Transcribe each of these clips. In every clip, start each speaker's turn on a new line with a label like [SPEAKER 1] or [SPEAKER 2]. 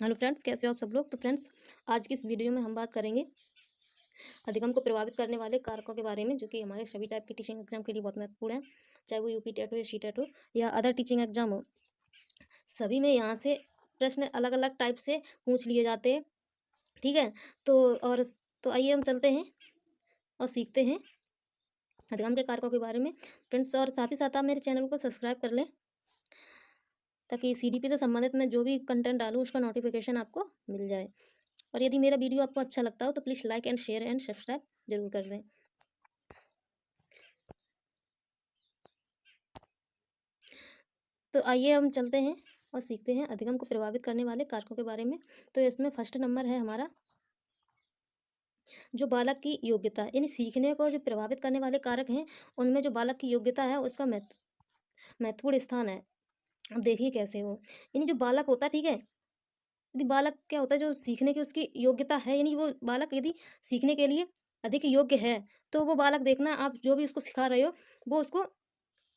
[SPEAKER 1] Hello friends, कैसे हो आप सब लोग। तो फ्रेंड्स, आज की इस वीडियो में हम बात करेंगे अधिगम को प्रभावित करने वाले कारकों के बारे में, जो कि हमारे सभी टाइप के टीचिंग एग्जाम के लिए बहुत महत्वपूर्ण है। चाहे वो यूपी टेट हो या सी टेट हो या अदर टीचिंग एग्जाम हो, सभी में यहाँ से प्रश्न अलग अलग टाइप से पूछ लिए जाते हैं। ठीक है। तो और तो आइए हम चलते हैं और सीखते हैं अधिगम के कारकों के बारे में फ्रेंड्स। और साथ ही साथ आप मेरे चैनल को सब्सक्राइब कर लें, ताकि सीडीपी से संबंधित मैं जो भी कंटेंट डालूँ उसका नोटिफिकेशन आपको मिल जाए। और यदि मेरा वीडियो आपको अच्छा लगता हो तो please like and share and subscribe जरूर कर दें। तो आइए हम चलते हैं और सीखते हैं अधिगम को प्रभावित करने वाले कारकों के बारे में। तो इसमें फर्स्ट नंबर है हमारा जो बालक की योग्यता, यानी सीखने को जो प्रभावित करने वाले कारक हैं, उनमें जो बालक की योग्यता है उसका महत्वपूर्ण स्थान है। अब देखिए कैसे हो, यानी जो बालक होता है, ठीक है, यदि बालक क्या होता है, जो सीखने की उसकी योग्यता है, यानी वो बालक यदि सीखने के लिए अधिक योग्य है, तो वो बालक देखना, आप जो भी उसको सिखा रहे हो वो उसको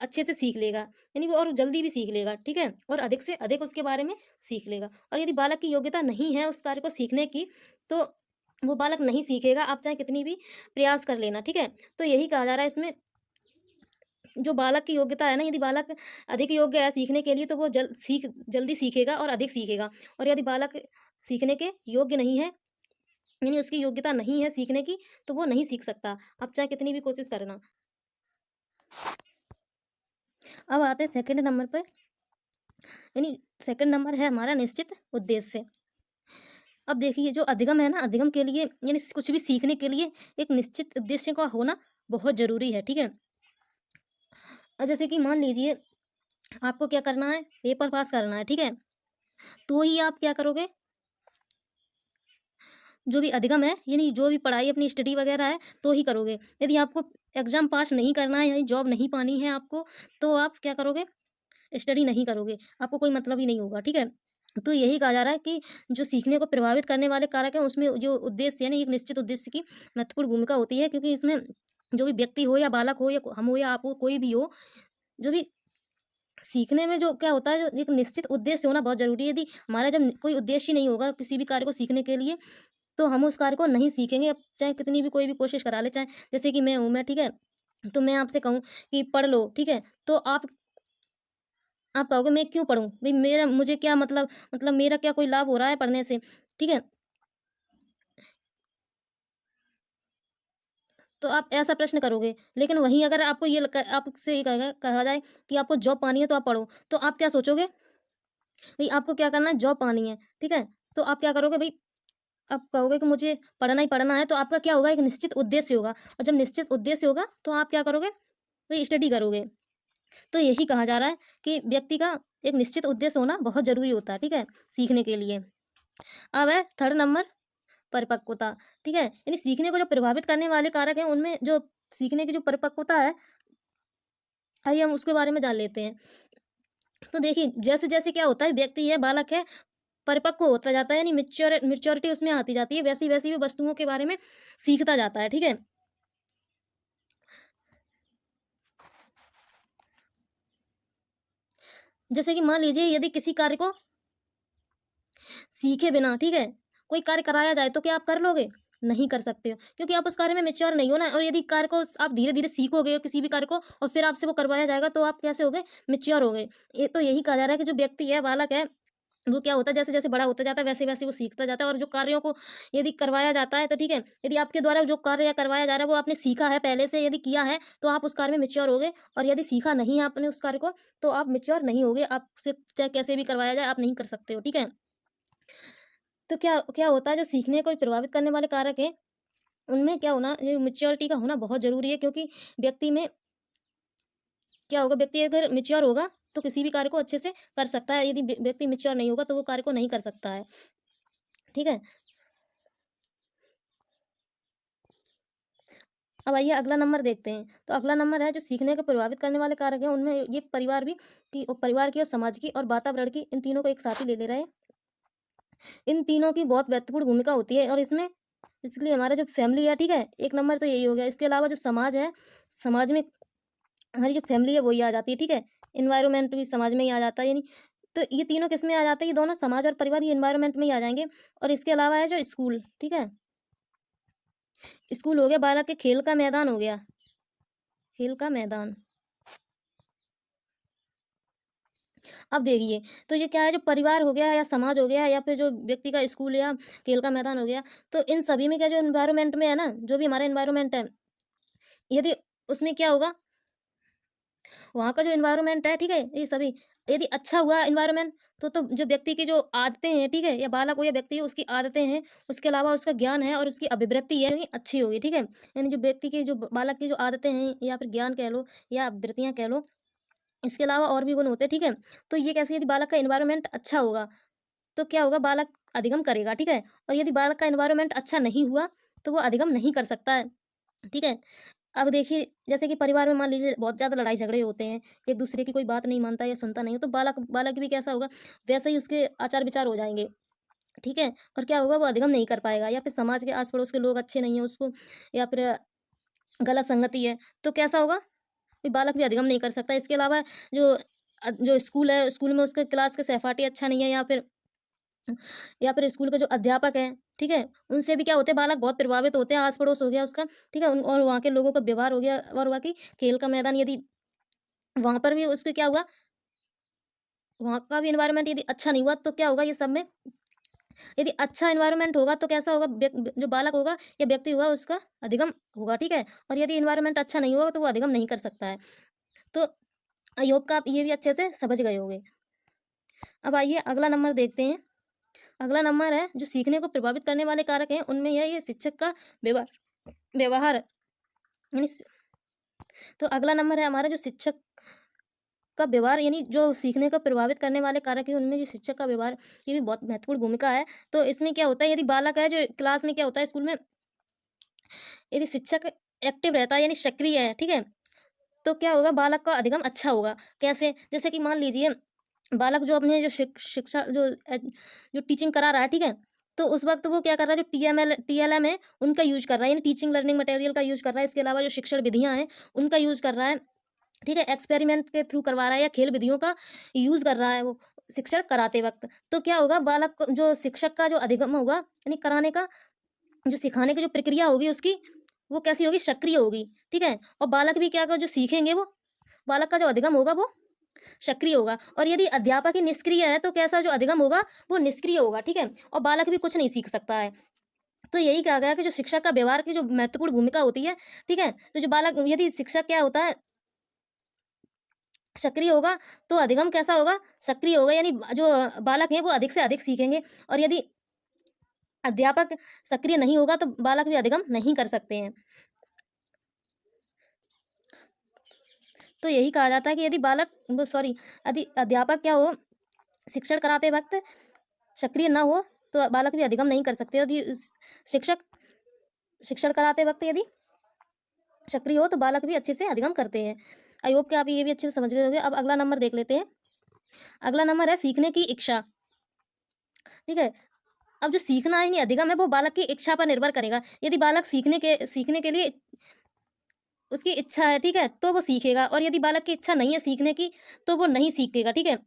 [SPEAKER 1] अच्छे से सीख लेगा, यानी वो और जल्दी भी सीख लेगा। ठीक है। और अधिक से अधिक उसके बारे में सीख लेगा। और यदि बालक की योग्यता नहीं है उस कार्य को सीखने की, तो वो बालक नहीं सीखेगा, आप चाहे कितनी भी प्रयास कर लेना। ठीक है। तो यही कहा जा रहा है इसमें, जो बालक की योग्यता है ना, यदि बालक अधिक योग्य है सीखने के लिए, तो वो जल्दी सीखेगा और अधिक सीखेगा। और यदि बालक सीखने के योग्य नहीं है, यानी उसकी योग्यता नहीं है सीखने की, तो वो नहीं सीख सकता, आप चाहे कितनी भी कोशिश करना। अब आते हैं सेकंड नंबर पर, यानी सेकंड नंबर है हमारा निश्चित उद्देश्य। अब देखिए, जो अधिगम है ना, अधिगम के लिए यानी कुछ भी सीखने के लिए एक निश्चित उद्देश्य का होना बहुत जरूरी है। ठीक है। जैसे कि मान लीजिए आपको क्या करना है, पेपर पास करना है। ठीक है। तो ही आप क्या करोगे, जो भी अधिगम है, यानी जो भी पढ़ाई अपनी स्टडी वगैरह है, तो ही करोगे। यदि आपको एग्जाम पास नहीं करना है, यानी जॉब नहीं पानी है आपको, तो आप क्या करोगे, स्टडी नहीं करोगे, आपको कोई मतलब ही नहीं होगा। ठीक है। तो यही कहा जा रहा है कि जो सीखने को प्रभावित करने वाले कारक हैं, उसमें जो उद्देश्य है ना, एक निश्चित उद्देश्य की महत्वपूर्ण भूमिका होती है, क्योंकि इसमें जो भी व्यक्ति हो या बालक हो या हम हो या आप हो, कोई भी हो, जो भी सीखने में जो क्या होता है, जो एक निश्चित उद्देश्य होना बहुत जरूरी है। यदि हमारा जब कोई उद्देश्य ही नहीं होगा किसी भी कार्य को सीखने के लिए, तो हम उस कार्य को नहीं सीखेंगे, अब चाहे कितनी भी कोई भी कोशिश करा ले। चाहे जैसे कि मैं हूँ, मैं, ठीक है, तो मैं आपसे कहूँ कि पढ़ लो, ठीक है, तो आप कहोगे मैं क्यों पढूँ? भई मेरा मुझे क्या मतलब मेरा क्या कोई लाभ हो रहा है पढ़ने से? ठीक है? तो आप ऐसा प्रश्न करोगे। लेकिन वहीं अगर आपको ये आपसे ये कहा जाए कि आपको जॉब पानी है तो आप पढ़ो, तो आप क्या सोचोगे? भई आपको क्या करना है, जॉब पानी है, ठीक है? तो आप क्या करोगे भई, आप कहोगे कि मुझे पढ़ना ही पढ़ना है, तो आपका क्या होगा, एक निश्चित उद्देश्य होगा। और जब निश्चित उद्देश्य होगा, तो आप क्या करोगे? वही स्टडी करोगे। तो यही कहा जा रहा है कि व्यक्ति का एक निश्चित उद्देश्य होना बहुत ज़रूरी होता है, ठीक है? सीखने के लिए। अब है थर्ड नंबर, परिपक्वता। ठीक है? यानी सीखने को जो प्रभावित करने वाले कारक हैं, उनमें जो सीखने की जो परिपक्वता है, आइए हम उसके बारे में जान लेते हैं। तो देखिए, जैसे-जैसे क्या होता है, व्यक्ति है, बालक है, परिपक्व होता जाता है, यानी मैच्योरिटी उसमें आती जाती है, वैसी-वैसी वो वस्तुओं के बारे में सीखता जाता है। ठीक है? जैसे कि मान लीजिए, यदि किसी कार्य को सीखे बिना, ठीक है, कोई कार्य कराया जाए, तो क्या आप कर लोगे? नहीं कर सकते हो, क्योंकि आप उस कार्य में मैच्योर नहीं हो ना। और यदि कार्य को आप धीरे-धीरे सीखोगे किसी भी कार्य को, और फिर आपसे वो करवाया जाएगा, तो आप कैसे हो गए? मैच्योर हो गए। ये तो यही कहा जा रहा है कि जो व्यक्ति है, बालक है, वो क्या होता है, जैसे-जैसे बड़ा होता जाता है, वैसे-वैसे वो सीखता जाता है। और जो कार्यों को यदि करवाया जाता है, तो ठीक है, यदि आपके द्वारा जो कार्य करवाया जा रहा है, वो आपने सीखा है पहले से, यदि किया है, तो आप उस कार्य में मैच्योर हो गए। और यदि सीखा नहीं है आपने उस कार्य को, तो आप मैच्योर नहीं होगे, आपसे चाहे कैसे भी करवाया जाए, आप नहीं कर सकते हो। ठीक है? तो क्या क्या होता है, जो सीखने को प्रभावित करने वाले कारक हैं, उनमें क्या होना, ये मैच्योरिटी का होना बहुत ज़रूरी है, क्योंकि व्यक्ति में क्या होगा, व्यक्ति अगर मैच्योर होगा, तो किसी भी कार्य को अच्छे से कर सकता है। यदि व्यक्ति मैच्योर नहीं होगा, तो वो कार्य को नहीं कर सकता है। ठीक है? अब आइए अगला नंबर देखते हैं। तो अगला नंबर है, जो सीखने को प्रभावित करने वाले कारक हैं, उनमें ये परिवार भी की परिवार की और समाज की और वातावरण की, इन तीनों को एक साथ ही ले रहे हैं। इन तीनों की बहुत महत्वपूर्ण भूमिका होती है, और इसमें इसलिए हमारा जो फैमिली है, ठीक है, एक नंबर तो यही हो गया। इसके अलावा जो समाज है, समाज में हमारी जो फैमिली है वही आ जाती है। ठीक है? एनवायरनमेंट भी समाज में ही आ जाता है, यानी तो ये तीनों किसमें आ जाते हैं? ये दोनों समाज और परिवार, ये एनवायरनमेंट में ही आ जाएँगे। और इसके अलावा है जो स्कूल, ठीक है? स्कूल हो गया, बालक के खेल का मैदान हो गया, खेल का मैदान। अब देखिए, तो ये क्या है, जो परिवार हो गया या समाज हो गया या फिर जो व्यक्ति का स्कूल या खेल का मैदान हो गया, तो इन सभी में क्या, जो एनवायरनमेंट में है ना, जो भी हमारा एनवायरनमेंट है, यदि उसमें क्या होगा, वहाँ का जो एनवायरनमेंट है, ठीक है? ये सभी यदि अच्छा हुआ एनवायरनमेंट, तो जो व्यक्ति की जो आदतें हैं, ठीक है? या बालक हो या व्यक्ति हो, उसकी आदतें हैं, उसके अलावा उसका ज्ञान है और उसकी अभिवृत्ति है, ये अच्छी होगी, ठीक है? यानी जो व्यक्ति की, जो बालक की जो आदतें हैं या फिर ज्ञान कह लो या वृत्तियाँ कह लो, इसके अलावा और भी गुण होते हैं, ठीक है? तो ये कैसे, यदि बालक का एनवायरनमेंट अच्छा होगा, तो क्या होगा, बालक अधिगम करेगा, ठीक है? और यदि बालक का एनवायरनमेंट अच्छा नहीं हुआ, तो वो अधिगम नहीं कर सकता है, ठीक है? अब देखिए, जैसे कि परिवार में मान लीजिए बहुत ज़्यादा लड़ाई झगड़े होते हैं, एक दूसरे की कोई बात नहीं मानता या सुनता नहीं है, तो बालक बालक भी कैसा होगा, वैसे ही उसके आचार विचार हो जाएँगे, ठीक है? और क्या होगा, वो अधिगम नहीं कर पाएगा, या फिर समाज के आस-पड़ोस के लोग अच्छे नहीं हैं उसको, या फिर गलत संगति है, तो कैसा होगा, कोई बालक भी अधिगम नहीं कर सकता। इसके अलावा जो जो स्कूल है, स्कूल में उसके क्लास के सहपाठी अच्छा नहीं है, या फिर स्कूल के जो अध्यापक हैं, ठीक है? उनसे भी क्या होते हैं, बालक बहुत प्रभावित होते हैं, आस-पड़ोस हो गया उसका, ठीक है? और वहाँ के लोगों का व्यवहार हो गया, और वहाँ की खेल का मैदान, यदि वहाँ पर भी उसके क्या हुआ, वहाँ का भी एनवायरनमेंट यदि अच्छा नहीं हुआ, तो क्या होगा, ये सब में यदि अच्छा एनवायरनमेंट होगा, तो कैसा होगा, जो बालक होगा या व्यक्ति होगा, उसका अधिगम होगा, ठीक है? और यदि एनवायरनमेंट अच्छा नहीं होगा, तो वो अधिगम नहीं कर सकता है। तो आई होप कि आप ये भी अच्छे से समझ गए होंगे। अब आइए अगला नंबर देखते हैं। अगला नंबर है, जो सीखने को प्रभावित करने वाले कारक हैं, उनमें है ये शिक्षक का व्यवहार व्यवहार यानी तो अगला नंबर है हमारा, जो शिक्षक का व्यवहार, यानी जो सीखने को प्रभावित करने वाले कारक हैं, उनमें जो शिक्षक का व्यवहार, ये भी बहुत महत्वपूर्ण भूमिका है। तो इसमें क्या होता है, यदि बालक है, जो क्लास में क्या होता है, स्कूल में यदि शिक्षक एक्टिव रहता है, यानी सक्रिय है, ठीक है? तो क्या होगा, बालक का अधिगम अच्छा होगा। कैसे? जैसे कि मान लीजिए, बालक जो अपने जो शिक्षा जो टीचिंग करा रहा है, ठीक है? तो उस वक़्त वो क्या कर रहा है, जो टीएलएम है, उनका यूज़ कर रहा है, यानी टीचिंग लर्निंग मटेरियल का यूज़ कर रहा है। इसके अलावा जो शिक्षण विधियाँ हैं, उनका यूज़ कर रहा है, ठीक है? एक्सपेरिमेंट के थ्रू करवा रहा है, या खेल विधियों का यूज़ कर रहा है वो शिक्षण कराते वक़्त। तो क्या होगा, बालक जो शिक्षक का जो अधिगम होगा, यानी कराने का, जो सिखाने की जो प्रक्रिया होगी उसकी, वो कैसी होगी, सक्रिय होगी, ठीक है? और बालक भी क्या होगा, जो सीखेंगे वो, बालक का जो अधिगम होगा वो सक्रिय होगा। और यदि अध्यापक ही निष्क्रिय है, तो कैसा जो अधिगम होगा, वो निष्क्रिय होगा, ठीक है? और बालक भी कुछ नहीं सीख सकता है। तो यही कहा गया कि जो शिक्षक का व्यवहार की जो महत्वपूर्ण भूमिका होती है, ठीक है? तो जो बालक, यदि शिक्षक क्या होता है, सक्रिय होगा, तो अधिगम कैसा होगा, सक्रिय होगा, यानी जो बालक हैं वो अधिक से अधिक सीखेंगे। और यदि अध्यापक सक्रिय नहीं होगा, तो बालक भी अधिगम नहीं कर सकते हैं। तो यही कहा जाता है कि यदि बालक वो सॉरी यदि अध्यापक क्या हो, शिक्षण कराते वक़्त सक्रिय ना हो, तो बालक भी अधिगम नहीं कर सकते। यदि शिक्षक शिक्षण कराते वक़्त यदि सक्रिय हो, तो बालक भी अच्छे से अधिगम करते हैं। आई होप कि आप ये भी अच्छे से समझ गए होंगे। अब अगला नंबर देख लेते हैं। अगला नंबर है सीखने की इच्छा, ठीक है? अब जो सीखना है, नहीं अधिगम है, वो बालक की इच्छा पर निर्भर करेगा। यदि बालक सीखने के लिए उसकी इच्छा है, ठीक है? तो वो सीखेगा, और यदि बालक की इच्छा नहीं है सीखने की, तो वो नहीं सीखेगा, ठीक है?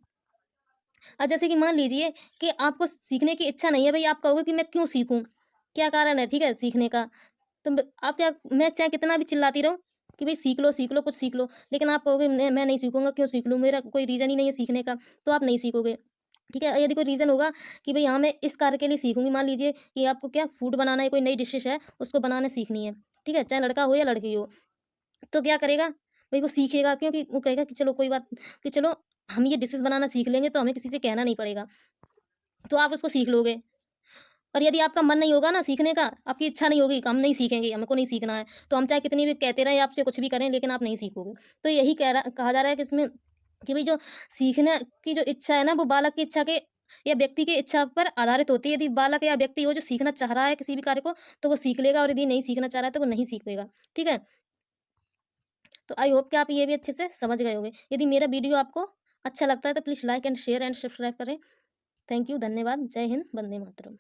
[SPEAKER 1] जैसे कि मान लीजिए कि आपको सीखने की इच्छा नहीं है, भई आप कहोगे कि मैं क्यों सीखूँ? क्या कारण है, ठीक है, सीखने का? तो आप क्या, मैं चाहे कितना भी चिल्लाती रहूँ कि भई सीख लो, कुछ सीख लो, लेकिन आप कहोगे मैं नहीं सीखूँगा, क्यों सीख लूँ? मेरा कोई रीज़न ही नहीं है सीखने का, तो आप नहीं सीखोगे, ठीक है? यदि कोई रीज़न होगा कि भई हाँ, मैं इस कार्य के लिए सीखूँगी, मान लीजिए कि आपको क्या फूड बनाना है, कोई नई डिशेज़ है, उसको बनाना सीखनी है, ठीक है? चाहे लड़का हो या लड़की हो, तो क्या करेगा? भई वो सीखेगा, क्योंकि वो कहेगा कि चलो कोई बात, कि चलो हम ये डिशेज़ बनाना सीख लेंगे, तो हमें किसी से कहना नहीं पड़ेगा, तो आप उसको सीख लोगे। और यदि आपका मन नहीं होगा ना सीखने का, आपकी इच्छा नहीं होगी कि हम नहीं सीखेंगे, हमको नहीं सीखना है, तो हम चाहे कितनी भी कहते रहें, आपसे कुछ भी करें, लेकिन आप नहीं सीखोगे। तो यही कहा जा रहा है कि इसमें कि भई जो सीखने की जो इच्छा है ना, वो बालक की इच्छा के या व्यक्ति की इच्छा पर आधारित होती है। यदि बालक या व्यक्ति हो जो सीखना चाह रहा है किसी भी कार्य को, तो वो सीख लेगा, और यदि नहीं सीखना चाह रहा है, तो वो नहीं सीखेगा। ठीक है? तो आई होप कि आप ये भी अच्छे से समझ गए होंगे। यदि मेरा वीडियो आपको अच्छा लगता है, तो please like and share and subscribe करें। थैंक यू, धन्यवाद। जय हिंद, वंदे मातरम।